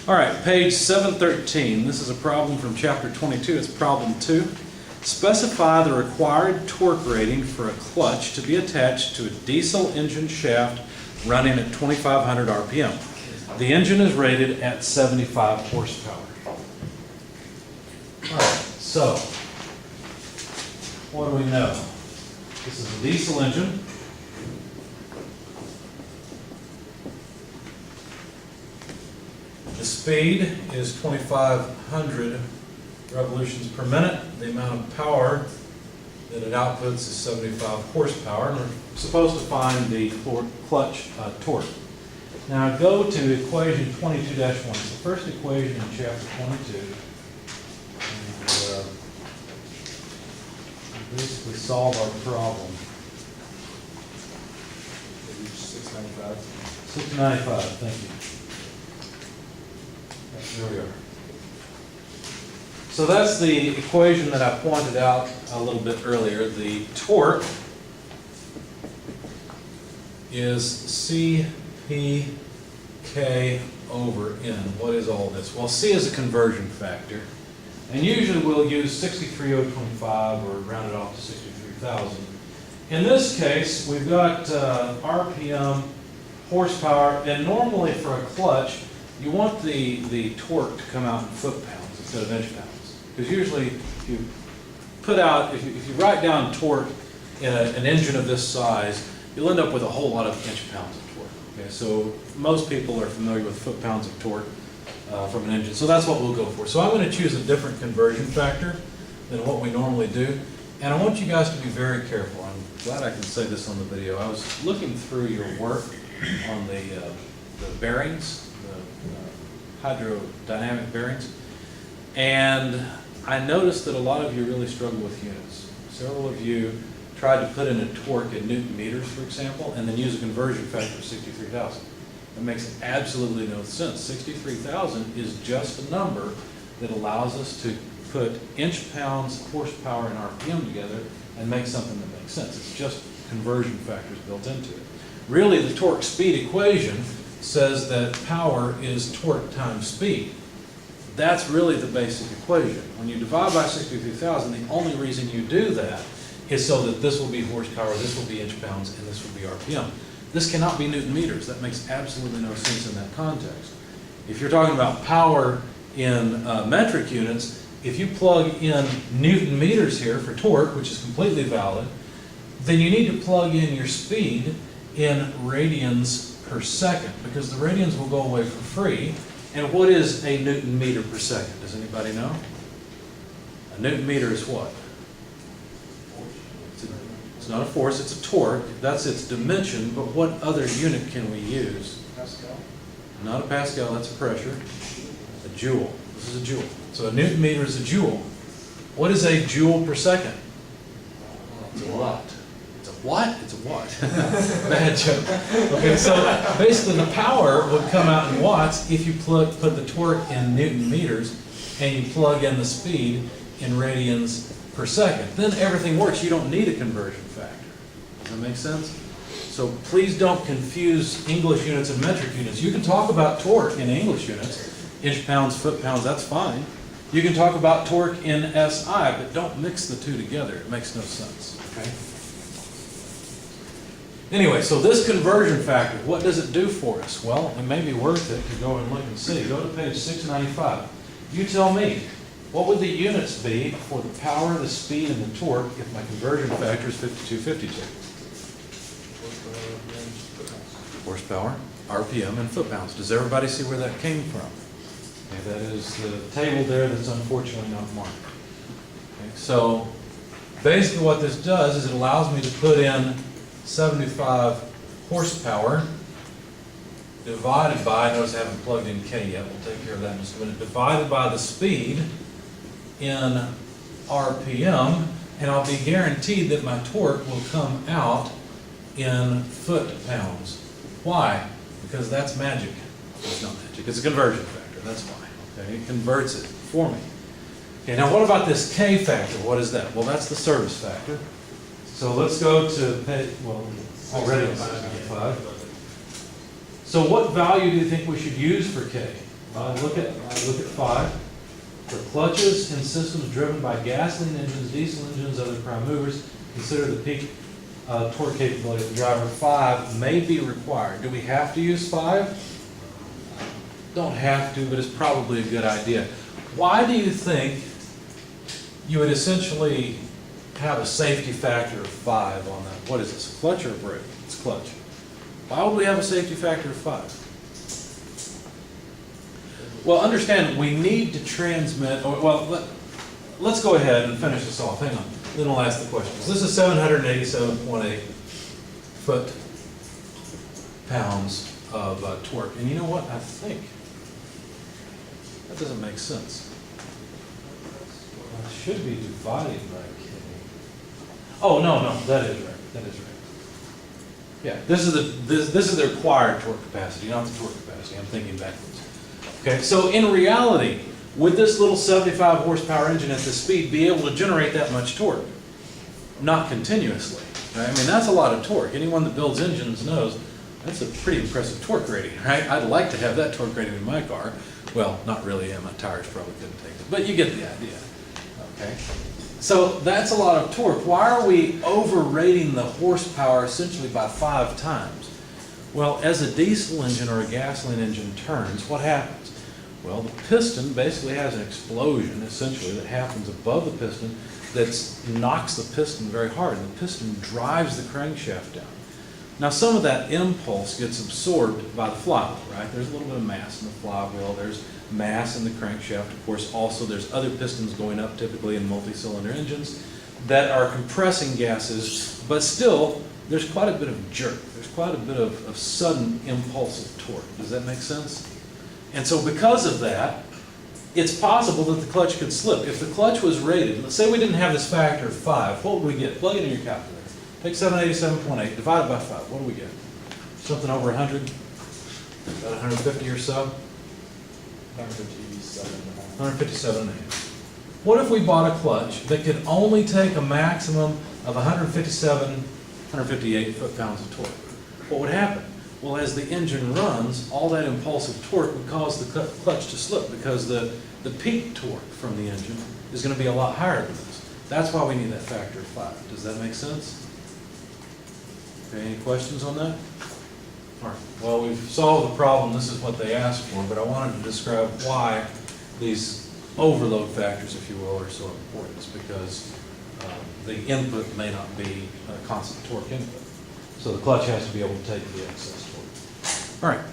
All right, page 713. This is a problem from chapter 22. It's problem 2. Specify the required torque rating for a clutch to be attached to a diesel engine shaft running at 2,500 RPM. The engine is rated at 75 horsepower. All right, so what do we know? This is a diesel engine. The speed is 2,500 revolutions per minute. The amount of power that it outputs is 75 horsepower. And we're supposed to find the clutch torque. Now go to equation 22-1. It's the first equation in chapter 22. And we basically solve our problem. 695. 695, thank you. There we are. So that's the equation that I pointed out a little bit earlier. The torque is CPK over N. What is all this? Well, C is a conversion factor. And usually we'll use 63,025 or round it off to 63,000. In this case, we've got RPM, horsepower, and normally for a clutch, you want the torque to come out in foot-pounds instead of inch-pounds. Because usually if you put out, if you write down torque in an engine of this size, you'll end up with a whole lot of inch-pounds of torque. Okay, so most people are familiar with foot-pounds of torque from an engine. So that's what we'll go for. So I'm going to choose a different conversion factor than what we normally do. And I want you guys to be very careful. I'm glad I can say this on the video. I was looking through your work on the bearings, the hydrodynamic bearings, and I noticed that a lot of you really struggle with units. Several of you tried to put in a torque in Newton meters, for example, and then use a conversion factor of 63,000. That makes absolutely no sense. 63,000 is just a number that allows us to put inch-pounds, horsepower, and RPM together and make something that makes sense. It's just conversion factors built into it. Really, the torque speed equation says that power is torque times speed. That's really the basic equation. When you divide by 63,000, the only reason you do that is so that this will be horsepower, this will be inch-pounds, and this will be RPM. This cannot be Newton meters. That makes absolutely no sense in that context. If you're talking about power in metric units, if you plug in Newton meters here for torque, which is completely valid, then you need to plug in your speed in radians per second, because the radians will go away for free. And what is a Newton meter per second? Does anybody know? A Newton meter is what? It's not a force, it's a torque. That's its dimension, but what other unit can we use? Pascal? Not a Pascal, that's a pressure. A joule. This is a joule. So a Newton meter is a joule. What is a joule per second? It's a watt. It's a what? It's a watt. Bad joke. Okay, so basically the power would come out in watts if you put the torque in Newton meters and you plug in the speed in radians per second. Then everything works. You don't need a conversion factor. Does that make sense? So please don't confuse English units and metric units. You can talk about torque in English units, inch-pounds, foot-pounds, that's fine. You can talk about torque in SI, but don't mix the two together. It makes no sense. Okay? Anyway, so this conversion factor, what does it do for us? Well, it may be worth it to go and look and see. Go to page 695. You tell me, what would the units be for the power, the speed, and the torque if my conversion factor is 5252? Horsepower, RPM, and foot-pounds. Does everybody see where that came from? Okay, that is the table there that's unfortunately not marked. Okay, so basically what this does is it allows me to put in 75 horsepower divided by, notice I haven't plugged in K yet, we'll take care of that in just a minute, divided by the speed in RPM, and I'll be guaranteed that my torque will come out in foot-pounds. Why? Because that's magic. It's not magic, it's a conversion factor, that's why. Okay, it converts it for me. Okay, now what about this K factor? What is that? Well, that's the service factor. So let's go to page, well, already 5. So what value do you think we should use for K? Look at 5. For clutches in systems driven by gasoline engines, diesel engines, other prime movers, consider the peak torque capability of the driver. 5 may be required. Do we have to use 5? Don't have to, but it's probably a good idea. Why do you think you would essentially have a safety factor of 5 on that? What is this, clutch or brake? It's clutch. Why would we have a safety factor of 5? Well, understand, we need to transmit, let's go ahead and finish this off. Hang on, then we'll ask the questions. This is 787.8 foot-pounds of torque. And you know what? I think that doesn't make sense. It should be divided by K. Oh, no, that is right. That is right. Yeah, this is the required torque capacity, not the torque capacity. I'm thinking backwards. Okay, so in reality, would this little 75 horsepower engine at this speed be able to generate that much torque? Not continuously. Right? I mean, that's a lot of torque. Anyone that builds engines knows that's a pretty impressive torque rating, right? I'd like to have that torque rating in my car. Well, not really, my tires probably couldn't take it, but you get the idea. Okay, so that's a lot of torque. Why are we overrating the horsepower essentially by 5 times? Well, as a diesel engine or a gasoline engine turns, what happens? Well, the piston basically has an explosion, essentially, that happens above the piston that knocks the piston very hard, and the piston drives the crankshaft down. Now, some of that impulse gets absorbed by the flywheel, right? There's a little bit of mass in the flywheel. There's mass in the crankshaft. Of course, also there's other pistons going up, typically in multi-cylinder engines, that are compressing gases, but still, there's quite a bit of jerk. There's quite a bit of sudden impulsive torque. Does that make sense? And so because of that, it's possible that the clutch could slip. If the clutch was rated, let's say we didn't have this factor of 5, what would we get? Plug it in your calculator. Take 787.8, divide it by 5. What do we get? Something over 100? About 150 or so? 157.5. What if we bought a clutch that could only take a maximum of 158 foot-pounds of torque? What would happen? Well, as the engine runs, all that impulsive torque would cause the clutch to slip because the peak torque from the engine is going to be a lot higher than this. That's why we need that factor of 5. Does that make sense? Okay, any questions on that? All right. Well, we've solved the problem. This is what they asked for, but I wanted to describe why these overload factors, if you will, are so important. It's because the input may not be a constant torque input. So the clutch has to be able to take the excess torque. All right.